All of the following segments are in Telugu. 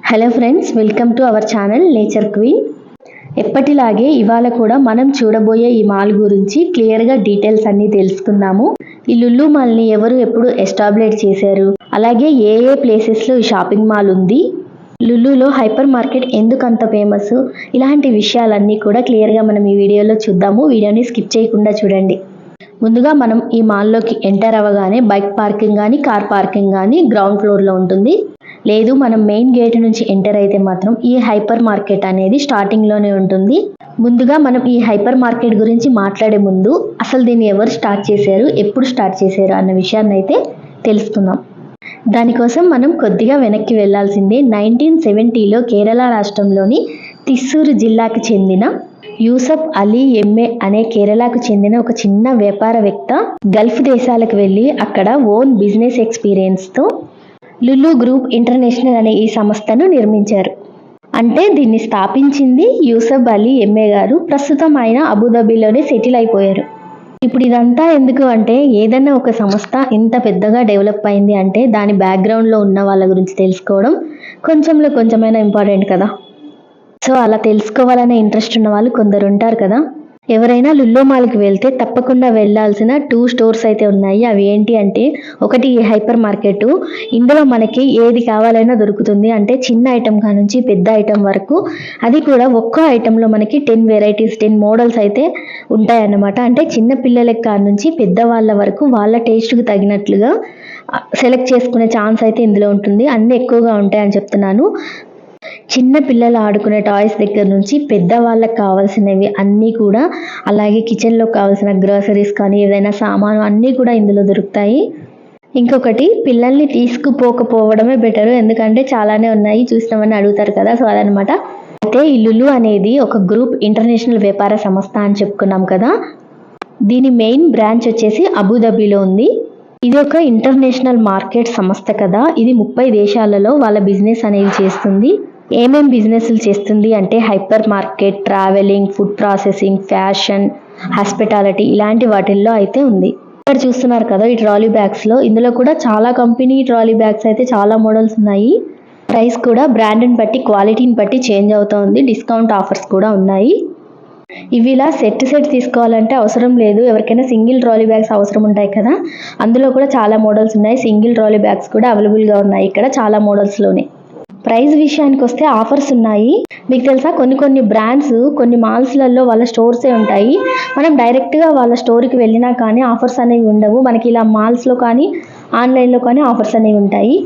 Hello friends, welcome to our channel nature queen. ఎప్పటిలాగే ఇవాళ కూడా మనం చూడబోయే ఈ మాల్ గురించి క్లియర్గా డీటెయిల్స్ అన్నీ తెలుసుకుందాము. ఈ లుల్లు మాల్ని ఎవరు ఎప్పుడు ఎస్టాబ్లిష్ చేశారు, అలాగే ఏ ఏ ప్లేసెస్లో ఈ షాపింగ్ మాల్ ఉంది, లుల్లులో హైపర్ మార్కెట్ ఎందుకు అంత ఫేమస్, ఇలాంటి విషయాలన్నీ కూడా క్లియర్గా మనం ఈ వీడియోలో చూద్దాము. వీడియోని స్కిప్ చేయకుండా చూడండి. ముందుగా మనం ఈ మాల్లోకి ఎంటర్ అవ్వగానే బైక్ పార్కింగ్ కానీ కార్ పార్కింగ్ కానీ గ్రౌండ్ ఫ్లోర్లో ఉంటుంది. లేదు మనం మెయిన్ గేట్ నుంచి ఎంటర్ అయితే మాత్రం ఈ హైపర్ మార్కెట్ అనేది స్టార్టింగ్లోనే ఉంటుంది. ముందుగా మనం ఈ హైపర్ మార్కెట్ గురించి మాట్లాడే ముందు అసలు దీన్ని ఎవరు స్టార్ట్ చేశారు, ఎప్పుడు స్టార్ట్ చేశారు అన్న విషయాన్ని అయితే తెలుసుకుందాం. దానికోసం మనం కొద్దిగా వెనక్కి వెళ్లాల్సిందే. 1970లో కేరళ రాష్ట్రంలోని తిస్సూరు జిల్లాకు చెందిన యూసఫ్ అలీ ఎంఏ అనే కేరళకు చెందిన ఒక చిన్న వ్యాపారవేత్త గల్ఫ్ దేశాలకు వెళ్ళి అక్కడ ఓన్ బిజినెస్ ఎక్స్పీరియన్స్తో లుల్లు గ్రూప్ ఇంటర్నేషనల్ అనే ఈ సంస్థను నిర్మించారు. అంటే దీన్ని స్థాపించింది యూసఫ్ అలీ ఎంఏ గారు. ప్రస్తుతం ఆయన అబుదాబిలోనే సెటిల్ అయిపోయారు. ఇప్పుడు ఇదంతా ఎందుకు అంటే, ఏదైనా ఒక సంస్థ ఇంత పెద్దగా డెవలప్ అయింది అంటే దాని బ్యాక్గ్రౌండ్లో ఉన్న వాళ్ళ గురించి తెలుసుకోవడం కొంచెంలో కొంచెమైనా ఇంపార్టెంట్ కదా. సో అలా తెలుసుకోవాలనే ఇంట్రెస్ట్ ఉన్న వాళ్ళు కొందరు ఉంటారు కదా. ఎవరైనా లుల్లు మాల్కి వెళ్తే తప్పకుండా వెళ్ళాల్సిన 2 స్టోర్స్ అయితే ఉన్నాయి. అవి ఏంటి అంటే, ఒకటి ఈ హైపర్ మార్కెట్. ఇందులో మనకి ఏది కావాలైనా దొరుకుతుంది. అంటే చిన్న ఐటమ్ కా నుంచి పెద్ద ఐటమ్ వరకు, అది కూడా ఒక్కో ఐటెంలో మనకి 10 వెరైటీస్ 10 మోడల్స్ అయితే ఉంటాయన్నమాట. అంటే చిన్న పిల్లల కా నుంచి పెద్దవాళ్ళ వరకు వాళ్ళ టేస్ట్కి తగినట్లుగా సెలెక్ట్ చేసుకునే ఛాన్స్ అయితే ఇందులో ఉంటుంది. అన్నీ ఎక్కువగా ఉంటాయని చెప్తున్నాను. చిన్న పిల్లలు ఆడుకునే టాయ్స్ దగ్గర నుంచి పెద్దవాళ్ళకి కావాల్సినవి అన్నీ కూడా, అలాగే కిచెన్లో కావాల్సిన గ్రోసరీస్ కానీ ఏదైనా సామాను అన్నీ కూడా ఇందులో దొరుకుతాయి. ఇంకొకటి, పిల్లల్ని తీసుకుపోకపోవడమే బెటరు, ఎందుకంటే చాలానే ఉన్నాయి చూసినామని అడుగుతారు కదా. సో అదనమాట. అయితే ఈ లుల్లు అనేది ఒక గ్రూప్ ఇంటర్నేషనల్ వ్యాపార సంస్థ అని చెప్పుకున్నాం కదా. దీని మెయిన్ బ్రాంచ్ వచ్చేసి అబుదాబిలో ఉంది. ఇది ఒక ఇంటర్నేషనల్ మార్కెట్ సంస్థ కదా. ఇది 30 దేశాలలో వాళ్ళ బిజినెస్ అనేది చేస్తుంది. ఏమేం బిజినెస్లు చేస్తుంది అంటే, hyper market, travelling, food processing, fashion, hospitality ఇలాంటి వాటిల్లో అయితే ఉంది. ఇక్కడ చూస్తున్నారు కదా ఈ ట్రాలీ బ్యాగ్స్లో, ఇందులో కూడా చాలా కంపెనీ ట్రాలీ బ్యాగ్స్ అయితే చాలా మోడల్స్ ఉన్నాయి. ప్రైస్ కూడా బ్రాండ్ని బట్టి క్వాలిటీని బట్టి చేంజ్ అవుతూ ఉంది. డిస్కౌంట్ ఆఫర్స్ కూడా ఉన్నాయి. ఇవి ఇలా సెట్ తీసుకోవాలంటే అవసరం లేదు. ఎవరికైనా సింగిల్ ట్రాలీ బ్యాగ్స్ అవసరం ఉంటాయి కదా, అందులో కూడా చాలా మోడల్స్ ఉన్నాయి. సింగిల్ ట్రాలీ బ్యాగ్స్ కూడా అవైలబుల్గా ఉన్నాయి ఇక్కడ చాలా మోడల్స్లోనే. ప్రైస్ విషయానికి వస్తే ఆఫర్స్ ఉన్నాయి. మీకు తెలుసా, కొన్ని బ్రాండ్స్ కొన్ని మాల్స్లలో వాళ్ళ స్టోర్సే ఉంటాయి. మనం డైరెక్ట్గా వాళ్ళ స్టోర్కి వెళ్ళినా కానీ ఆఫర్స్ అనేవి ఉండవు. మనకి ఇలా మాల్స్లో కానీ ఆన్లైన్లో కానీ ఆఫర్స్ అనేవి ఉంటాయి.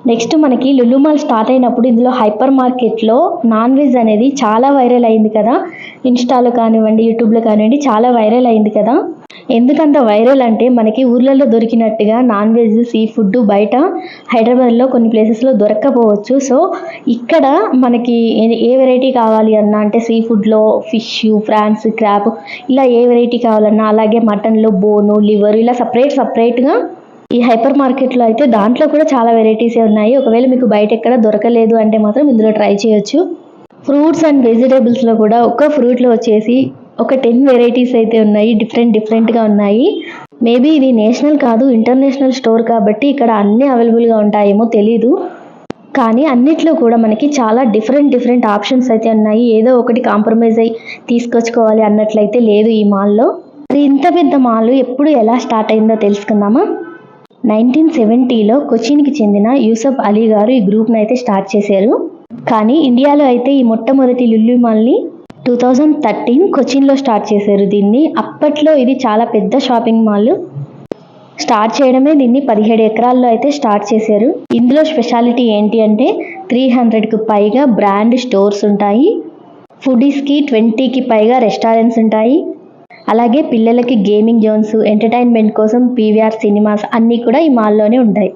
నెక్స్ట్ మనకి లుల్లు మాల్ స్టార్ట్ అయినప్పుడు ఇందులో హైపర్ మార్కెట్లో నాన్ వెజ్ అనేది చాలా వైరల్ అయింది కదా. ఇన్స్టాలో కానివ్వండి, యూట్యూబ్లో కానివ్వండి చాలా వైరల్ అయింది కదా. ఎందుకంత వైరల్ అంటే, మనకి ఊర్లలో దొరికినట్టుగా నాన్ వెజ్ సీ ఫుడ్ బయట హైదరాబాద్లో కొన్ని ప్లేసెస్లో దొరక్కపోవచ్చు. సో ఇక్కడ మనకి ఏ వెరైటీ కావాలి అన్నా, అంటే సీ ఫుడ్లో ఫిష్, ఫ్రాన్స్, క్రాబ్ ఇలా ఏ వెరైటీ కావాలన్నా, అలాగే మటన్లో బోను, లివర్ ఇలా సపరేట్గా ఈ హైపర్ మార్కెట్లో అయితే దాంట్లో కూడా చాలా వెరైటీసే ఉన్నాయి. ఒకవేళ మీకు బయట ఎక్కడ దొరకలేదు అంటే మాత్రం ఇందులో ట్రై చేయొచ్చు. ఫ్రూట్స్ అండ్ వెజిటేబుల్స్లో కూడా ఒక ఫ్రూట్లో వచ్చేసి ఒక 10 వెరైటీస్ అయితే ఉన్నాయి. డిఫరెంట్గా ఉన్నాయి. మేబీ ఇది నేషనల్ కాదు ఇంటర్నేషనల్ స్టోర్ కాబట్టి ఇక్కడ అన్నీ అవైలబుల్గా ఉంటాయేమో తెలీదు. కానీ అన్నిట్లో కూడా మనకి చాలా డిఫరెంట్ ఆప్షన్స్ అయితే ఉన్నాయి. ఏదో ఒకటి కాంప్రమైజ్ అయ్యి తీసుకొచ్చుకోవాలి అన్నట్లయితే లేదు ఈ మాల్లో. మరి ఇంత పెద్ద మాల్ ఎప్పుడు ఎలా స్టార్ట్ అయిందో తెలుసుకుందామా. 1970లో కొచ్చిన్కి చెందిన యూసఫ్ అలీ గారు ఈ గ్రూప్ని అయితే స్టార్ట్ చేశారు. కానీ ఇండియాలో అయితే ఈ మొట్టమొదటి లుల్లు మాల్ని 2013 కొచ్చిన్లో స్టార్ట్ చేశారు దీన్ని. అప్పట్లో ఇది చాలా పెద్ద షాపింగ్ మాల్. స్టార్ట్ చేయడమే దీన్ని 17 ఎకరాల్లో అయితే స్టార్ట్ చేశారు. ఇందులో స్పెషాలిటీ ఏంటి అంటే, 300కి పైగా బ్రాండ్ స్టోర్స్ ఉంటాయి. ఫుడీస్కి 20కి పైగా రెస్టారెంట్స్ ఉంటాయి. అలాగే పిల్లలకి గేమింగ్ జోన్స్, ఎంటర్టైన్మెంట్ కోసం పీవీఆర్ సినిమాస్ అన్నీ కూడా ఈ మాల్లోనే ఉంటాయి.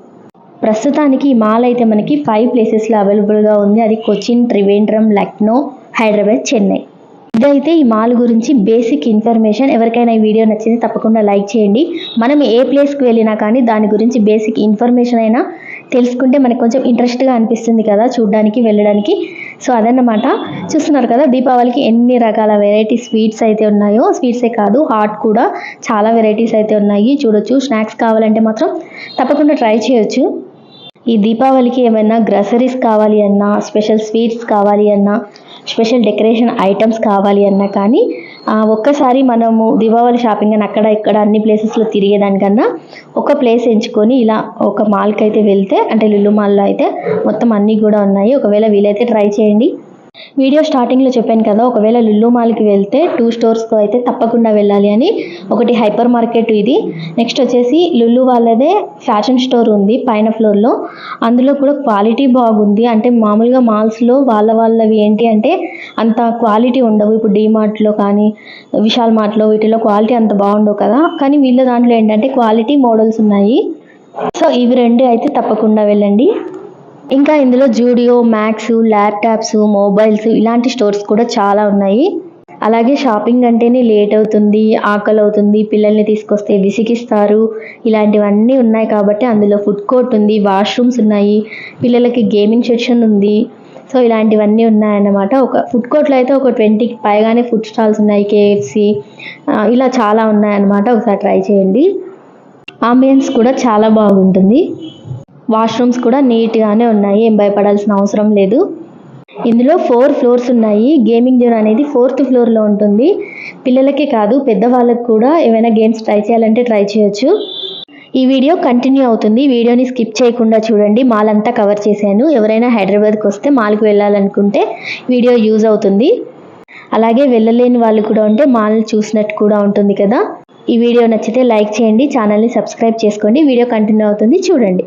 ప్రస్తుతానికి ఈ మాల్ అయితే మనకి 5 ప్లేసెస్లో అవైలబుల్గా ఉంది. అది కొచ్చిన్, త్రివేంద్రం, లక్నో, హైదరాబాద్, చెన్నై. ఇదైతే ఈ మాల్ గురించి బేసిక్ ఇన్ఫర్మేషన్. ఎవరికైనా ఈ వీడియో నచ్చింది తప్పకుండా లైక్ చేయండి. మనం ఏ ప్లేస్కి వెళ్ళినా కానీ దాని గురించి బేసిక్ ఇన్ఫర్మేషన్ అయినా తెలుసుకుంటే మనకు కొంచెం ఇంట్రెస్ట్గా అనిపిస్తుంది కదా చూడడానికి, వెళ్ళడానికి. సో అదన్నమాట. చూస్తున్నారు కదా దీపావళికి ఎన్ని రకాల వెరైటీ స్వీట్స్ అయితే ఉన్నాయో. స్వీట్సే కాదు, హాట్ కూడా చాలా వెరైటీస్ అయితే ఉన్నాయి. చూడొచ్చు. స్నాక్స్ కావాలంటే మాత్రం తప్పకుండా ట్రై చేయొచ్చు. ఈ దీపావళికి ఏమైనా గ్రసరీస్ కావాలి అన్నా, స్పెషల్ స్వీట్స్ కావాలి అన్నా, స్పెషల్ డెకరేషన్ ఐటమ్స్ కావాలి అన్నా కానీ ఒక్కసారి మనము దీపావళి షాపింగ్ అని అక్కడ ఇక్కడ అన్ని ప్లేసెస్లో తిరిగేదానికన్నా ఒక ప్లేస్ ఎంచుకొని ఇలా ఒక మాల్కి అయితే వెళ్తే, అంటే లులు మాల్లో అయితే మొత్తం అన్నీ కూడా ఉన్నాయి. ఒకవేళ వీలైతే ట్రై చేయండి. వీడియో స్టార్టింగ్లో చెప్పాను కదా, ఒకవేళ లులు మాల్కి వెళ్తే 2 స్టోర్స్కి అయితే తప్పకుండా వెళ్ళాలి అని. ఒకటి హైపర్ మార్కెట్ ఇది, నెక్స్ట్ వచ్చేసి లులు వాళ్ళదే ఫ్యాషన్ స్టోర్ ఉంది పైన ఫ్లోర్లో. అందులో కూడా క్వాలిటీ బాగుంది. అంటే మామూలుగా మాల్స్లో వాళ్ళవి ఏంటి అంటే అంత క్వాలిటీ ఉండవు. ఇప్పుడు డీమార్ట్లో కానీ విశాల్ మార్ట్లో వీటిలో క్వాలిటీ అంత బాగుండవు కదా, కానీ వీళ్ళ దాంట్లో ఏంటంటే క్వాలిటీ మోడల్స్ ఉన్నాయి. సో ఇవి రెండు అయితే తప్పకుండా వెళ్ళండి. ఇంకా ఇందులో జూడియో, మ్యాక్స్, ల్యాప్టాప్స్, మొబైల్స్ ఇలాంటి స్టోర్స్ కూడా చాలా ఉన్నాయి. అలాగే షాపింగ్ అంటేనే లేట్ అవుతుంది, ఆకలి అవుతుంది, పిల్లల్ని తీసుకొస్తే విసిగిస్తారు, ఇలాంటివన్నీ ఉన్నాయి కాబట్టి అందులో ఫుడ్ కోర్ట్ ఉంది, వాష్రూమ్స్ ఉన్నాయి, పిల్లలకి గేమింగ్ సెక్షన్ ఉంది. సో ఇలాంటివన్నీ ఉన్నాయన్నమాట. ఒక ఫుడ్ కోర్ట్లో అయితే ఒక 20కి పైగానే ఫుడ్ స్టాల్స్ ఉన్నాయి, కేఎఫ్సి ఇలా చాలా ఉన్నాయన్నమాట. ఒకసారి ట్రై చేయండి. ఆంబియన్స్ కూడా చాలా బాగుంటుంది. వాష్రూమ్స్ కూడా నీట్గానే ఉన్నాయి, ఏం భయపడాల్సిన అవసరం లేదు. ఇందులో 4 ఫ్లోర్స్ ఉన్నాయి. గేమింగ్ జోన్ అనేది 4th ఫ్లోర్లో ఉంటుంది. పిల్లలకే కాదు పెద్దవాళ్ళకి కూడా ఏమైనా గేమ్స్ ట్రై చేయాలంటే ట్రై చేయొచ్చు. ఈ వీడియో కంటిన్యూ అవుతుంది, వీడియోని స్కిప్ చేయకుండా చూడండి. మాల్ అంతా కవర్ చేశాను. ఎవరైనా హైదరాబాద్కి వస్తే మాల్కి వెళ్ళాలనుకుంటే వీడియో యూజ్ అవుతుంది. అలాగే వెళ్ళలేని వాళ్ళు కూడా ఉంటే మాల్ చూసినట్టు కూడా ఉంటుంది కదా. ఈ వీడియో నచ్చితే లైక్ చేయండి, ఛానల్ని సబ్స్క్రైబ్ చేసుకోండి. వీడియో కంటిన్యూ అవుతుంది, చూడండి.